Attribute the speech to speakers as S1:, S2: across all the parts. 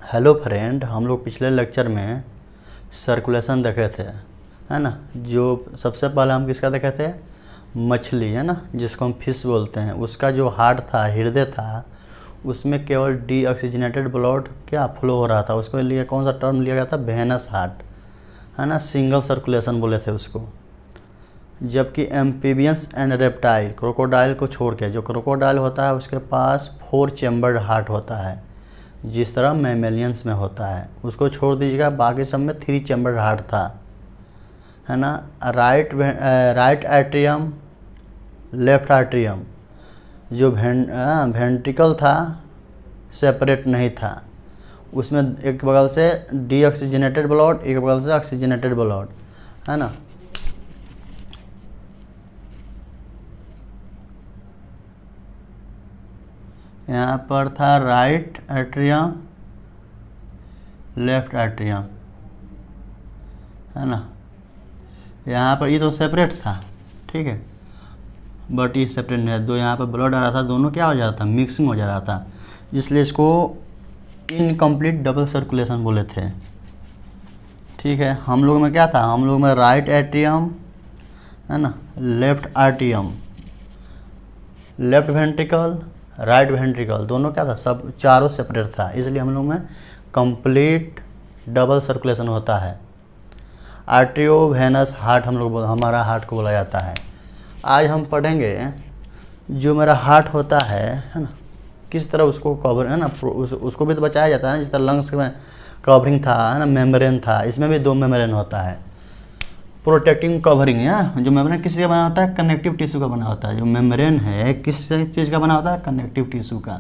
S1: Hello friend, हम लोग पिछले लेक्चर में सर्कुलेशन देखे थे, है ना। जो सबसे पहले हम किसका देखे थे, मछली, है ना, जिसको हम फिश बोलते हैं। उसका जो हार्ट था, हृदय था, उसमें केवल डीऑक्सीजनेटेड ब्लड क्या फ्लो हो रहा था। उसको लिए कौन सा टर्म लिया गया था, वेनस हार्ट, है ना, सिंगल सर्कुलेशन बोले थे उसको। जबकि एम्फीबियंस एंड रेप्टाइल, क्रोकोडाइल को छोड़ के, जो क्रोकोडाइल होता है उसके पास 4 चैम्बर्ड हार्ट होता है, जिस तरह मैमेलियंस में होता है। उसको छोड़ दीजिएगा, बाकी सब में 3 चैम्बर्ड हार्ट था, है ना। राइट एट्रियम, लेफ्ट एट्रियम, जो वेंट्रिकल था सेपरेट नहीं था। उसमें एक बगल से डीऑक्सीजनेटेड ब्लड, एक बगल से ऑक्सीजनेटेड ब्लड, है ना। यहाँ पर था राइट एट्रियम, लेफ्ट एट्रियम, है ना। यहाँ पर ये तो सेपरेट था, ठीक है, बट ये सेपरेट नहीं है। दो यहाँ पर ब्लड आ रहा था, दोनों क्या हो जा रहा था, मिक्सिंग हो जा रहा था, इसलिए इसको इनकम्प्लीट डबल सर्कुलेशन बोले थे, ठीक है। हम लोग में क्या था, हम लोग में राइट एट्रियम, है ना, left atrium, left ventricle, right ventricle, दोनों क्या था, सब चारों सेपरेट था, इसलिए हम लोग में कंप्लीट डबल सर्कुलेशन होता है। आर्ट्रियोवेनस हार्ट हम लोग हमारा हार्ट को बोला जाता है। आज हम पढ़ेंगे जो मेरा हार्ट होता है ना, किस तरह उसको कवर, है ना, उसको भी तो बचाया जाता है ना। जिस तरह लंग्स में कवरिंग था, है ना, मेम्ब्रेन था, इसमें भी 2 मेम्ब्रेन होता है, प्रोटेक्टिंग कवरिंग, है। जो मेम्ब्रेन किस चीज़ का बना होता है, कनेक्टिव टिश्यू का बना होता है। जो मेम्ब्रेन है किस चीज़ का बना होता है, कनेक्टिव टिश्यू का।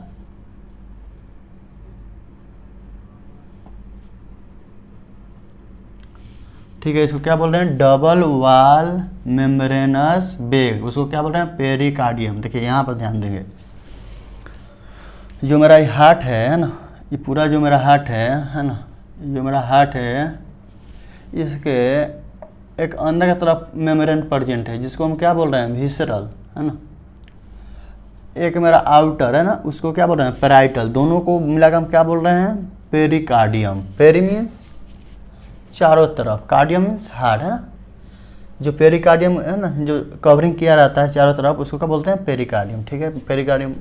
S1: ठीक है, इसको क्या बोल रहे हैं, डबल वॉल मेम्ब्रेनस बैग, उसको क्या बोल रहे हैं, पेरिकार्डियम। देखिए यहाँ पर ध्यान देंगे, जो मेरा हार्ट है ना, ये पूरा जो मेरा हार्ट है ना, जो मेरा हार्ट है, इसके एक अंदर की तरफ मेम्ब्रेन प्रेजेंट है, जिसको हम क्या बोल रहे हैं, विसरल, है ना। एक मेरा आउटर है ना, उसको क्या बोल रहे हैं, पेराइटल। दोनों को मिलाकर हम क्या बोल रहे हैं, पेरिकार्डियम। पेरी मीन्स चारों तरफ, कार्डियम मीन्स हार्ट, है ना। जो पेरिकार्डियम है ना, जो कवरिंग किया रहता है चारों तरफ, उसको क्या बोलते हैं, पेरिकार्डियम, ठीक है। पेरिकार्डियम,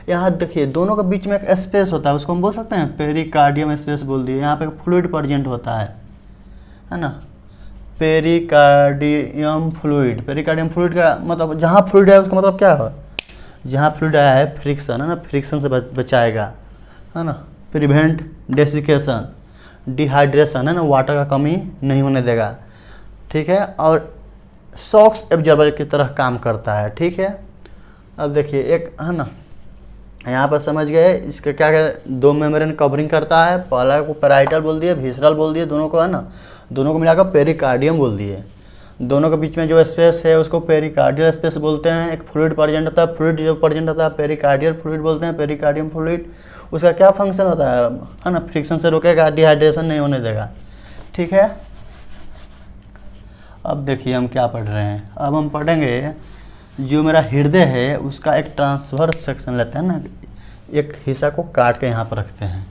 S1: यहाँ देखिए दोनों के बीच में एक स्पेस होता है, उसको हम बोल सकते हैं पेरिकार्डियम स्पेस बोल दिए। यहाँ पे फ्लूइड प्रेजेंट होता है ना। पेरिकार्डियम फ्लूइड, पेरिकार्डियम फ्लूइड का मतलब जहाँ फ्लूइड है उसका मतलब क्या है, जहाँ फ्लूइड आया है फ्रिक्शन, है ना, फ्रिक्शन से बचाएगा, है ना। प्रिवेंट डेसिकेशन, डिहाइड्रेशन, है ना, वाटर का कमी नहीं होने देगा, ठीक है। और शॉक्स एब्जॉर्बर की तरह काम करता है, ठीक है। अब देखिए एक, है ना, यहाँ पर समझ गए इसके क्या क्या 2 मेम्ब्रेन कवरिंग करता है। पहला को पेराइटल बोल दिए, विसरल बोल दिए, दोनों को, है ना, दोनों को मिलाकर पेरिकार्डियम बोल दिए। दोनों के बीच में जो स्पेस है उसको पेरिकार्डियल स्पेस बोलते हैं। एक फ्लूइड प्रेजेंट होता है, फ्लूइड जो प्रेजेंट होता है पेरिकार्डियल फ्लूइड बोलते हैं, पेरिकार्डियम फ्लूइड। उसका क्या फंक्शन होता है ना, फ्रिक्शन से रोकेगा, डिहाइड्रेशन नहीं होने देगा, ठीक है। अब देखिए हम क्या पढ़ रहे हैं, अब हम पढ़ेंगे जो मेरा हृदय है उसका एक ट्रांसवर्स सेक्शन लेते हैं ना, एक हिस्सा को काट के यहाँ पर रखते हैं।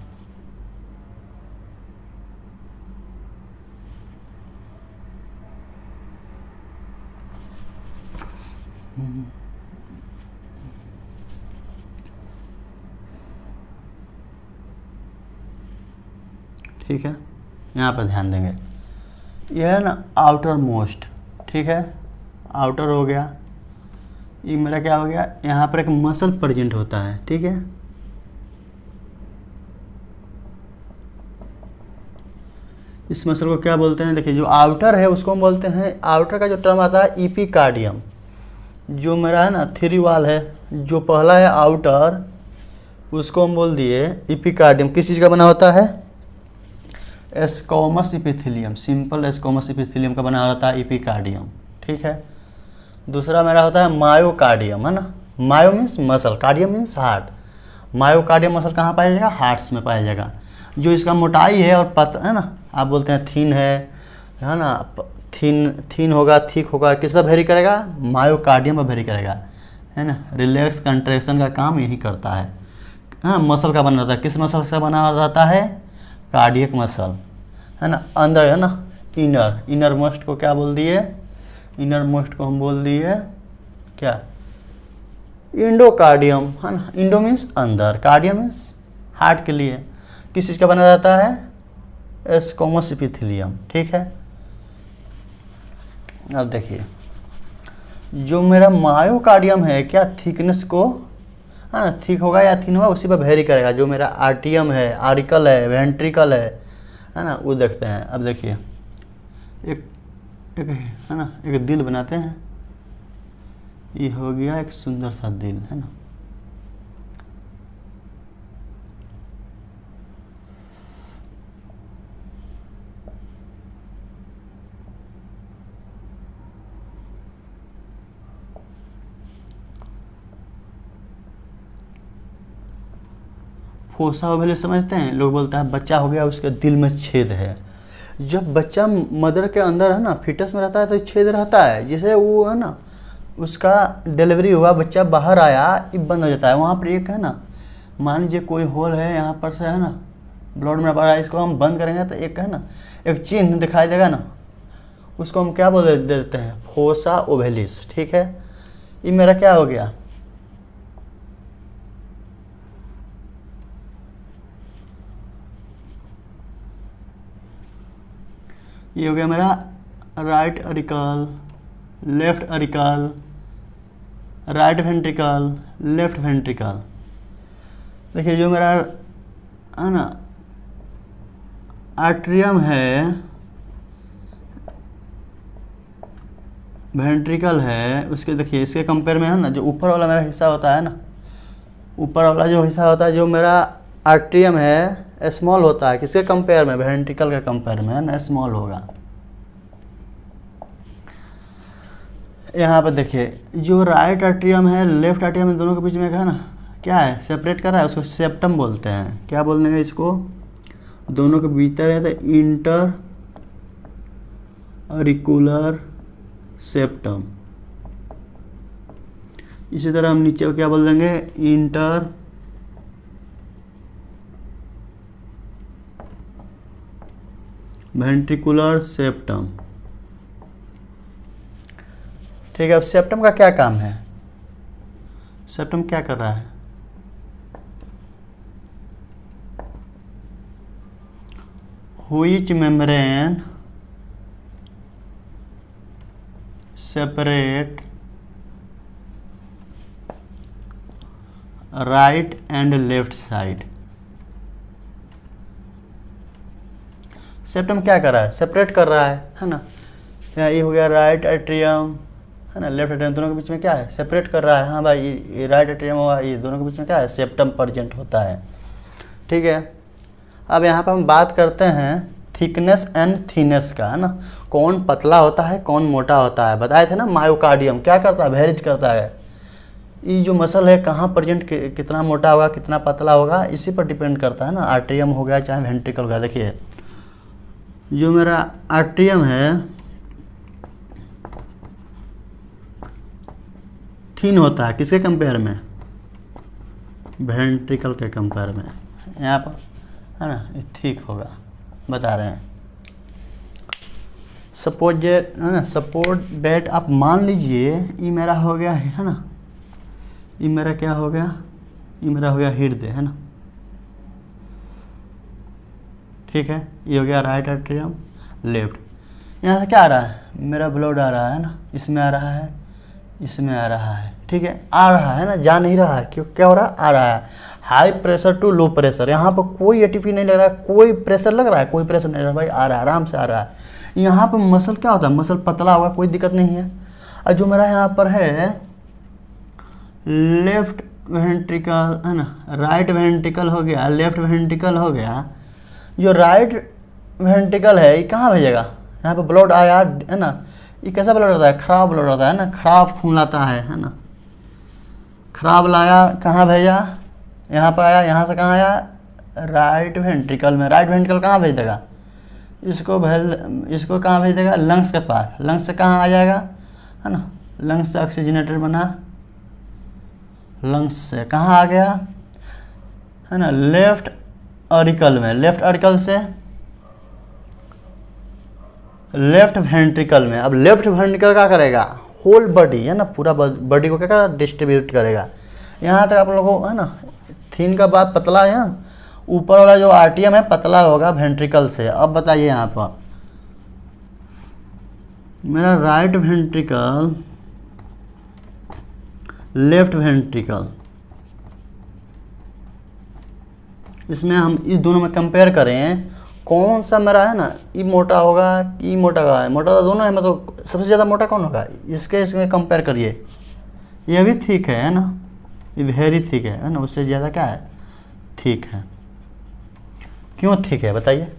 S1: ठीक है, यहाँ पर ध्यान देंगे, यह है ना आउटर मोस्ट, ठीक है, आउटर हो गया। ये मेरा क्या हो गया, यहाँ पर एक मसल प्रेजेंट होता है, ठीक है। इस मसल को क्या बोलते हैं, देखिए जो आउटर है उसको हम बोलते हैं, आउटर का जो टर्म आता है इपिकार्डियम। जो मेरा है ना 3 वाल है, जो पहला है आउटर, उसको हम बोल दिए इपिकार्डियम। किस चीज़ का बना होता है, एस्कोमस इपिथेलियम, सिंपल एस्कोमस इपिथेलियम का बना होता है इपिकार्डियम, ठीक है। दूसरा मेरा होता है मायोकार्डियम, है ना। Myo means muscle, cardium means heart. Myocardium muscle कहाँ पाया जाएगा, हार्ट्स में पाया जाएगा। जो इसका मोटाई है और है ना, आप बोलते हैं थीन है ना, थीन होगा, थिक होगा, किस पर वेरी करेगा, मायोकार्डियम पर वेरी करेगा, है ना। रिलैक्स कंट्रैक्शन का काम यही करता है। हाँ, मसल का बना रहता है। किस मसल से बना रहता है, कार्डियक मसल, है ना, अंदर है ना, इनर मोस्ट को क्या बोल दिए, इनर मोस्ट को हम बोल दिए क्या, इंडोकार्डियम, है ना। इंडो मीन्स अंदर, कार्डियम मीन्स हार्ट के लिए। किस चीज़ का बना रहता है, स्क्वैमस एपिथेलियम, ठीक है। अब देखिए जो मेरा मायोकार्डियम है क्या थिकनेस को, हाँ, थिक होगा या थिन होगा उसी पर वेरी करेगा। जो मेरा आर्टियम है, आर्टिकल है, वेंट्रिकल है ना, वो देखते हैं। अब देखिए एक है ना, एक दिल बनाते हैं, ये हो गया एक सुंदर सा दिल, है ना। फोसा ओवैलिस समझते हैं, लोग बोलते हैं बच्चा हो गया उसके दिल में छेद है। जब बच्चा मदर के अंदर है ना, फीटस में रहता है तो छेद रहता है, जैसे वो है ना, उसका डिलीवरी हुआ, बच्चा बाहर आया, ये बंद हो जाता है। वहाँ पर एक है ना, मान लीजिए कोई होल है यहाँ पर से, है ना, ब्लड में पड़ा है, इसको हम बंद करेंगे तो एक है ना, एक चिन्ह दिखाई देगा ना, उसको हम क्या बोल देते हैं, फोसा ओवैलिस, ठीक है। ये मेरा क्या हो गया, ये हो गया मेरा right auricle, left auricle, right ventricle, left ventricle. देखिए जो मेरा है ना आर्ट्रियम है, वेंट्रिकल है, उसके देखिए इसके कंपेयर में है ना, जो ऊपर वाला मेरा हिस्सा होता है ना, ऊपर वाला जो हिस्सा होता है, जो मेरा आर्ट्रियम है, स्मॉल होता है। किसके कंपेयर में, वेंट्रिकल के कंपेयर में, है ना, स्मॉल होगा। यहाँ पर देखिए जो राइट आर्ट्रियम है, लेफ्ट आर्ट्रियम है, दोनों के बीच में है ना, क्या है, सेपरेट कर रहा है, उसको सेप्टम बोलते हैं। क्या बोलने का इसको, दोनों के भीतर है तो इंटर ऑरिकुलर सेप्टम। इसी तरह हम नीचे को क्या बोल देंगे, इंटर वेंट्रिकुलर सेप्टम, ठीक है। अब सेप्टम का क्या काम है, सेप्टम क्या कर रहा है, which membrane separate right and left side. Septum क्या कर रहा है, सेपरेट कर रहा है ना। ये हो गया राइट एट्रियम, है ना, लेफ्ट एट्रियम, दोनों के बीच में क्या है, सेपरेट कर रहा है। हाँ भाई, ये राइट एट्रियम होगा, ये दोनों के बीच में क्या है, सेप्टम प्रेजेंट होता है, ठीक है। अब यहाँ पर हम बात करते हैं थिकनेस एंड थीनेस का, है ना, कौन पतला होता है कौन मोटा होता है। बताए थे ना, मायोकार्डियम क्या करता है, वेरीज करता है। ये जो मसल है कहाँ प्रेजेंट, कितना मोटा होगा कितना पतला होगा, इसी पर डिपेंड करता है ना। आर्ट्रियम हो गया चाहे वेंट्रिकल हो गया। देखिए जो मेरा आर्ट्रियम है थिन होता है, किसके कंपेयर में, वेंट्रिकल के कंपेयर में। यहाँ पर है ना, ये ठीक होगा, बता रहे हैं। सपोज है ना, सपोज डेट आप मान लीजिए ये मेरा हो गया है ना, ये मेरा क्या हो गया, ये मेरा हो गया हृदय, है ना, ठीक है। ये हो गया राइट आर्ट्रियम, लेफ्ट। यहाँ से क्या आ रहा है, मेरा ब्लड आ रहा है ना, इसमें आ रहा है, इसमें आ रहा है, ठीक है, आ रहा है ना, जा नहीं रहा है, क्यों, क्या हो रहा है, आ रहा है। High pressure to low pressure, यहाँ पर कोई एटीपी नहीं लग रहा है, कोई प्रेशर लग रहा है, कोई प्रेशर नहीं लग रहा भाई, आ रहा है, आराम से आ रहा है। यहाँ पर मसल क्या होता है, मसल पतला होगा, कोई दिक्कत नहीं है। और जो मेरा यहाँ पर है लेफ्ट वेंट्रिकल, है ना, राइट वेंट्रिकल हो गया, लेफ्ट वेंट्रिकल हो गया। जो राइट वेंट्रिकल है ये कहाँ भेजेगा, यहाँ पर ब्लड आया, है ना, ये कैसा ब्लड आता है, खराब ब्लड आता है ना, खराब खून लाता है ना, खराब लाया, कहाँ भेजा, यहाँ पर आया, यहाँ से कहाँ आया, राइट वेंट्रिकल में। राइट वेंट्रिकल कहाँ भेज देगा, इसको कहाँ भेज देगा, लंग्स के पास। लंग्स से कहाँ आ जाएगा, है ना, लंग्स से ऑक्सीजनेटर बना, लंग्स से कहाँ आ गया, है ना, लेफ्ट ऑरिकल में, लेफ्ट ऑरिकल से लेफ्ट वेंट्रिकल में। अब लेफ्ट वेंट्रिकल क्या करेगा, होल बॉडी है ना, पूरा बॉडी को क्या करेगा, डिस्ट्रीब्यूट करेगा। यहाँ तक आप लोगों को है ना, थीन का बात पतला है, ऊपर वाला जो आर्टियम है पतला होगा वेंट्रिकल से। अब बताइए यहाँ पर मेरा राइट वेंट्रिकल, लेफ्ट वेंट्रिकल, इसमें हम इस दोनों में कंपेयर करें कौन सा मेरा है ना, ई मोटा होगा कि मोटा का है, मोटा तो दोनों है, मतलब सबसे ज़्यादा मोटा कौन होगा, इसमें कंपेयर करिए। ये भी ठीक है ना, ये वेरी थिक है ना, उससे ज़्यादा क्या है, ठीक है। क्यों ठीक है बताइए।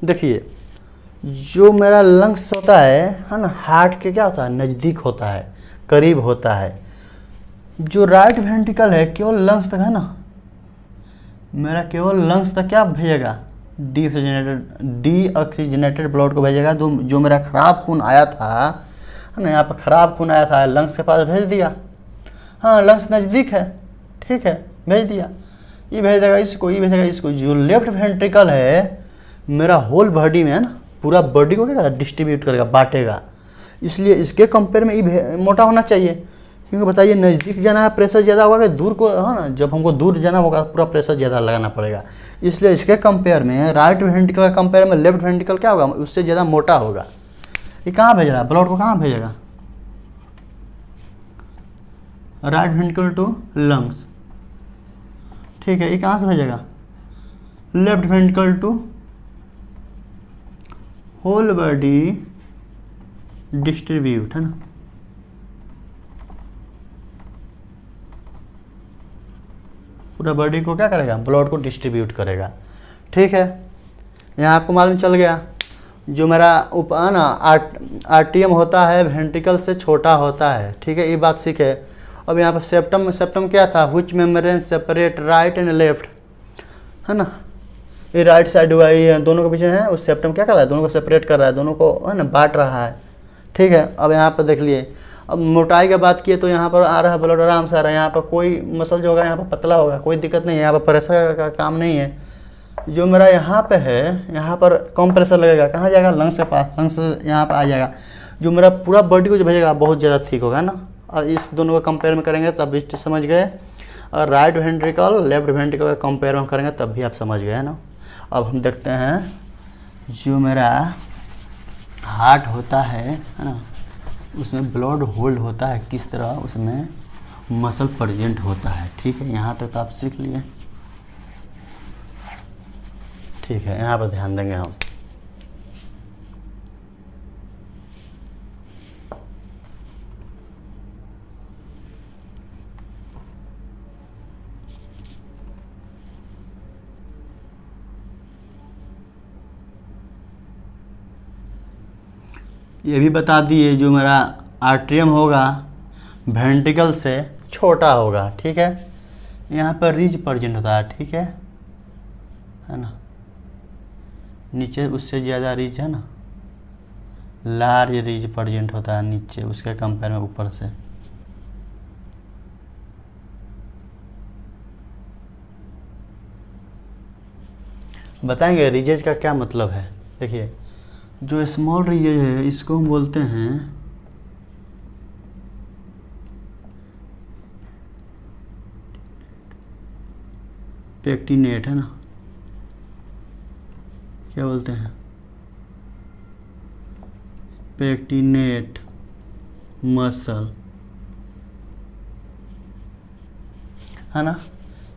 S1: देखिए जो मेरा लंग्स होता है ना, हार्ट के क्या होता है, नज़दीक होता है, करीब होता है। जो राइट वेंट्रिकल है केवल लंग्स तक है ना, मेरा केवल लंग्स तक क्या भेजेगा, डी ऑक्सीजनेटेड ब्लड को भेजेगा। जो मेरा खराब खून आया था है ना, यहाँ पर खराब खून आया था, लंग्स के पास भेज दिया। हाँ लंग्स नज़दीक है, ठीक है, भेज दिया। ये भेज देगा इसको, ये भेजेगा इसको। जो लेफ्ट वेंट्रिकल है मेरा होल बॉडी में है ना, पूरा बॉडी को क्या डिस्ट्रीब्यूट करेगा, बांटेगा। इसलिए इसके कंपेयर में ये मोटा होना चाहिए। क्योंकि बताइए नज़दीक जाना है प्रेशर ज़्यादा होगा कि दूर को, है ना, जब हमको दूर जाना होगा पूरा प्रेशर ज़्यादा लगाना पड़ेगा। इसलिए इसके कंपेयर में राइट वेंट्रिकल के कंपेयर में लेफ्ट वेंट्रिकल क्या होगा, उससे ज़्यादा मोटा होगा। ये कहाँ भेज रहा है, ब्लड को कहाँ भेजेगा, राइट वेंट्रिकल टू लंग्स, ठीक है। ये कहाँ से भेजेगा, left ventricle to whole body distribute, है ना। पूरा बॉडी को क्या करेगा, ब्लड को डिस्ट्रीब्यूट करेगा, ठीक है। यहाँ आपको मालूम चल गया। जो मेरा है ना आर्टियम होता है वेंट्रिकल से छोटा होता है, ठीक है, ये बात सीखे। अब यहाँ पर सेप्टम क्या था, which membrane separate right and left, है ना। ये राइट साइड हुआ, ये दोनों के पीछे है, उस सेप्टम क्या कर रहा है, दोनों को सेपरेट कर रहा है, दोनों को है ना बांट रहा है, ठीक है। अब यहाँ पर देख लिए, अब मोटाई की बात किए तो यहाँ पर आ रहा है ब्लड आराम से आ रहा है। यहाँ पर कोई मसल जो होगा यहाँ पर पतला होगा, कोई दिक्कत नहीं है, यहाँ पर प्रेशर का काम नहीं है। जो मेरा यहाँ पे है, यहाँ पर कम प्रेशर लगेगा, कहाँ जाएगा, लंग्स के पास, लंग्स से यहाँ पर आ जाएगा। जो मेरा पूरा बॉडी को जो भेजेगा बहुत ज़्यादा ठीक होगा ना। और इस दोनों को कंपेयर में करेंगे तब भी समझ गए। और राइट वेंट्रिकल लेफ्ट वेंट्रिकल का कंपेयर में करेंगे तब भी आप समझ गए ना। अब हम देखते हैं जो मेरा हार्ट होता है ना, उसमें ब्लड होल्ड होता है किस तरह, उसमें मसल प्रेजेंट होता है, ठीक है। यहाँ तक तो आप सीख लिए, ठीक है। यहाँ पर ध्यान देंगे हम। ये भी बता दिए जो मेरा आर्ट्रियम होगा वेंट्रिकल से छोटा होगा, ठीक है। यहाँ पर रिज प्रेजेंट होता है, ठीक है ना। नीचे उससे ज़्यादा रिज है ना, लार्ज रिज प्रेजेंट होता है नीचे, उसके कंपेयर में ऊपर से। बताएंगे रिजेज का क्या मतलब है। देखिए जो स्मॉल रिजेज है इसको हम बोलते हैं पेक्टिनेट, है ना, क्या बोलते हैं, पेक्टिनेट मसल, है ना।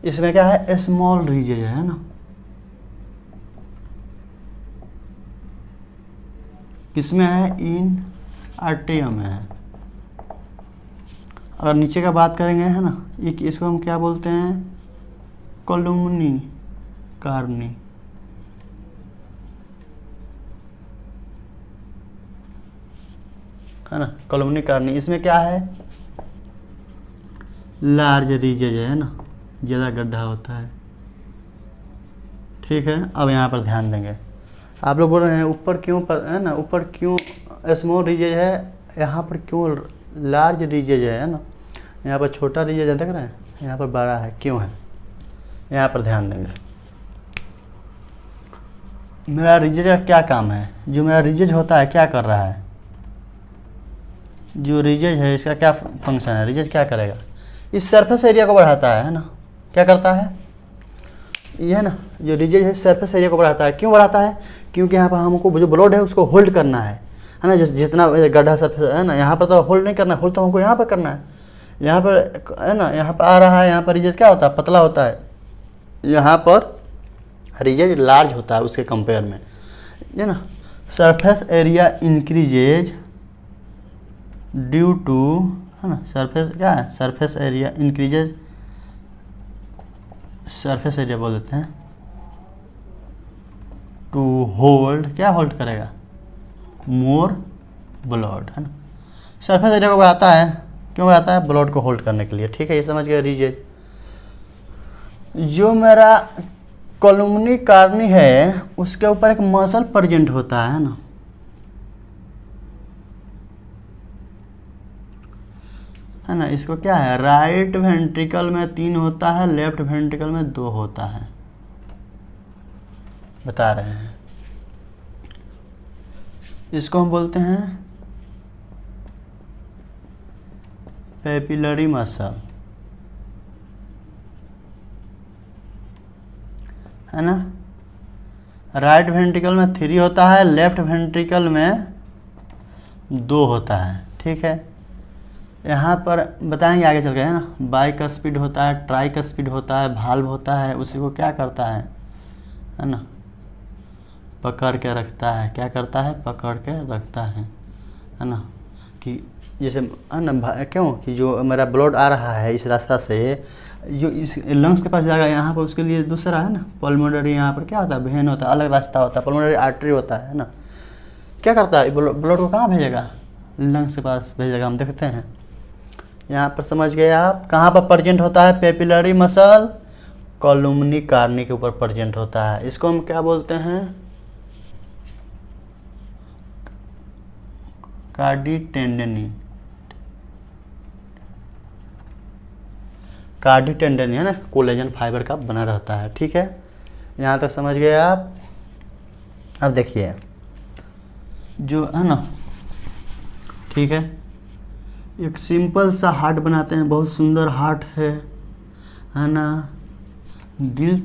S1: इसमें क्या है, स्मॉल रिजेज है ना। किसमें है, इन आर्ट्रियम है। अगर नीचे का बात करेंगे है ना, इसको हम क्या बोलते हैं, कोलुमनी कार्नी, है ना, कोलुमनी कार्नी। इसमें क्या है, लार्ज रीजेज है ना, ज़्यादा गड्ढा होता है, ठीक है। अब यहाँ पर ध्यान देंगे। आप लोग बोल रहे हैं ऊपर क्यों है ना, ऊपर क्यों स्मॉल रीजेज है, यहाँ पर क्यों लार्ज रीजेज है ना, यहाँ पर छोटा रीजेज है, देख रहे हैं, यहाँ पर बड़ा है, क्यों है, यहाँ पर ध्यान देंगे। मेरा रिजेज का क्या काम है, जो मेरा रिजेज होता है क्या कर रहा है, जो रिजेज है इसका क्या फंक्शन है, रिजेज क्या करेगा, इस सरफेस एरिया को बढ़ाता है ना, क्या करता है ये है ना, जो रिजेज है सरफेस एरिया को बढ़ाता है। क्यों बढ़ाता है, क्योंकि यहाँ पर हमको जो ब्लड है उसको होल्ड करना है ना, जितना गड्ढा सरफेस है ना, यहाँ पर तो होल्ड नहीं करना है, होल्ड तो हमको यहाँ पर करना है, यहाँ पर है ना, यहाँ पर आ रहा है, यहाँ पर रिजेज क्या होता है, पतला होता है, यहाँ पर रिजेज लार्ज होता है उसके कंपेयर में, है ना। Surface area increases due to, है ना, सरफेस क्या है, surface area increases, surface area बोल देते हैं, टू होल्ड, क्या होल्ड करेगा, मोर ब्लड, है ना। सरफेस एरिया को बढ़ाता है, क्यों बढ़ाता है, ब्लड को होल्ड करने के लिए, ठीक है, ये समझ गए रिजेज। जो मेरा कॉलमनी कार्नी है उसके ऊपर एक मसल प्रेजेंट होता है ना, है ना, इसको क्या है, राइट वेंट्रिकल में 3 होता है, लेफ्ट वेंट्रिकल में 2 होता है, बता रहे हैं। इसको हम बोलते हैं पेपिलरी मसल, है ना। राइट वेंट्रिकल में 3 होता है, लेफ्ट वेंट्रिकल में 2 होता है, ठीक है। यहाँ पर बताएंगे आगे चल के, है ना, बाइकस्पिड होता है, ट्राइकस्पिड होता है, भाल्व होता है, उसी को क्या करता है ना, पकड़ के रखता है, क्या करता है, पकड़ के रखता है ना, कि जैसे है ना, क्यों कि जो मेरा ब्लड आ रहा है इस रास्ता से, जो इस लंग्स के पास जाएगा यहाँ पर, उसके लिए दूसरा है ना पल्मोनरी, यहाँ पर क्या होता है, वेन होता है, अलग रास्ता होता है, पल्मोनरी आर्टरी होता है ना, क्या करता है, ब्लड को कहाँ भेजेगा, लंग्स के पास भेजेगा। हम देखते हैं यहाँ पर, समझ गए आप, कहाँ पर प्रेजेंट होता है, पेपिलरी मसल कॉलमनी कार्नी के ऊपर प्रेजेंट होता है। इसको हम क्या बोलते हैं, कार्डी टेंडनी, कार्डी टेंडनी है ना, कोलेजन फाइबर का बना रहता है, ठीक है, यहाँ तक समझ गए आप। अब देखिए जो है ना, ठीक है, एक सिंपल सा हार्ट बनाते हैं, बहुत सुंदर हार्ट है ना, दिल,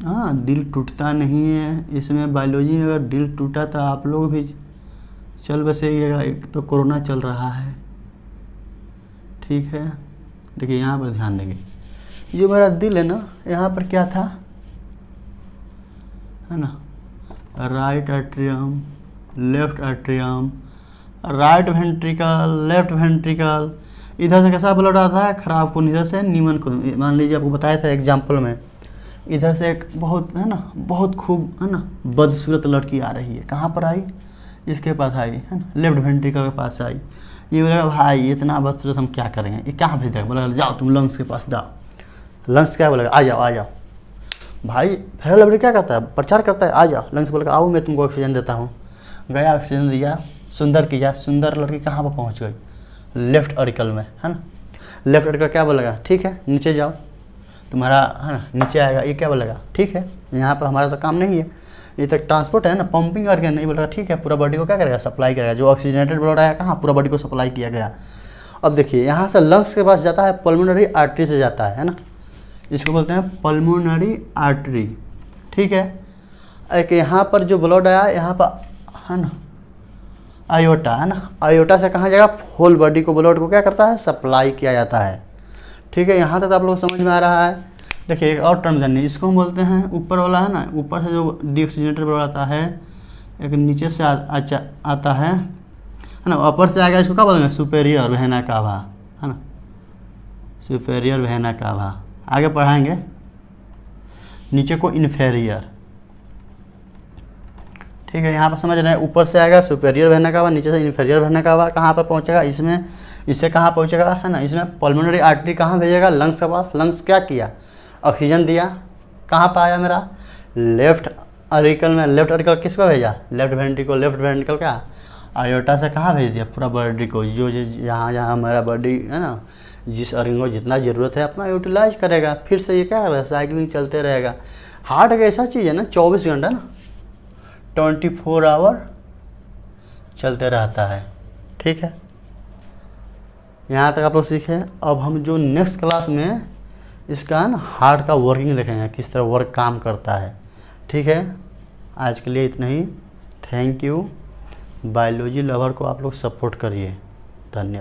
S1: हाँ दिल टूटता नहीं है इसमें, बायोलॉजी में अगर दिल टूटा तो आप लोग भी चल बसेगा, एक तो कोरोना चल रहा है, ठीक है। देखिए यहाँ पर ध्यान देंगे, जो मेरा दिल है ना, यहाँ पर क्या था, है ना, right atrium, left atrium, right ventricle, left ventricle, इधर से कैसा ब्लड आता है, खराब खून, इधर से नीमन खून। मान लीजिए आपको बताया था एग्जाम्पल में, इधर से एक बहुत है ना, बहुत खूब है ना बदसूरत लड़की आ रही है, कहाँ पर आई, इसके पास आई, है ना, लेफ्ट वेंट्रिकल के पास आई, ये बोला भाई इतना बदसूरत हम क्या करेंगे, ये कहाँ भेज देगा, बोला जाओ तुम लंग्स के पास जाओ, लंग्स क्या बोलेगा, आ जाओ आ जाओ, भाई फेरल लवली क्या करता है, प्रचार करता है, आ जाओ, लंग्स बोलेगा आओ मैं तुमको ऑक्सीजन देता हूँ, गया ऑक्सीजन दिया, सुंदर किया, सुंदर लड़की कहाँ पर पहुँच गई, लेफ्ट ऑरिकल में, है ना, लेफ्ट ऑरिकल क्या बोलेगा, ठीक है नीचे जाओ, तुम्हारा है ना नीचे आएगा, ये क्या बोलेगा, ठीक है, यहाँ पर हमारा तो काम नहीं है, ये तक ट्रांसपोर्ट है ना, पंपिंग करके नहीं बोलेगा, ठीक है, पूरा बॉडी को क्या करेगा, सप्लाई करेगा, जो ऑक्सीजनेटेड ब्लड आया कहाँ, पूरा बॉडी को सप्लाई किया गया। अब देखिए यहाँ से लंग्स के पास जाता है, पल्मोनरी आर्टरी से जाता है ना, इसको बोलते हैं पल्मोनरी आर्टरी, ठीक है। एक यहाँ पर जो ब्लड आया, यहाँ पर है ना आयोटा, है ना, आयोटा से कहाँ जाएगा, होल बॉडी को ब्लड को क्या करता है, सप्लाई किया जाता है, ठीक है। यहाँ तक आप लोग समझ में आ रहा है। देखिए एक और टर्म जानिए, इसको हम बोलते हैं ऊपर वाला है ना, ऊपर से जो डीऑक्सीजनेटेड ब्लड आता है, एक नीचे से आता है ना, ऊपर से आएगा, इसको क्या बोलेंगे, सुपेरियर वेना कावा, है ना, सुपेरियर वेना कावा, आगे पढ़ाएंगे। नीचे को इन्फेरियर, ठीक है, यहाँ पर समझ रहे हैं, ऊपर से आएगा सुपेरियर वेना कावा, नीचे से इन्फेरियर वेना कावा, कहाँ पर पहुँचेगा, इसमें, इससे कहाँ पहुँचेगा, है ना, इसमें पल्मोनरी आर्टरी कहाँ भेजेगा, लंग्स के पास, लंग्स क्या किया, ऑक्सीजन दिया, कहाँ पर आया मेरा, लेफ्ट ऑरिकल में, लेफ्ट ऑरिकल किसको भेजा, लेफ्ट वेंट्रिकल, लेफ्ट वेंट्रिकल क्या, आयोटा से कहाँ भेज दिया, पूरा बॉडी को, जो यहाँ यहाँ हमारा बॉडी है ना, जिस ऑर्गन को जितना ज़रूरत है अपना यूटिलाइज करेगा, फिर से ये क्या करेगा, साइकिलिंग चलते रहेगा। हार्ट एक ऐसा चीज़ है ना, 24 घंटा ना, 24 आवर चलते रहता है। ठीक है, यहाँ तक आप लोग सीखे। अब हम जो नेक्स्ट क्लास में इसका ना हार्ट का वर्किंग देखेंगे, किस तरह वर्क काम करता है। ठीक है, आज के लिए इतना ही। Thank you. बायोलॉजी लवर को आप लोग सपोर्ट करिए। धन्यवाद।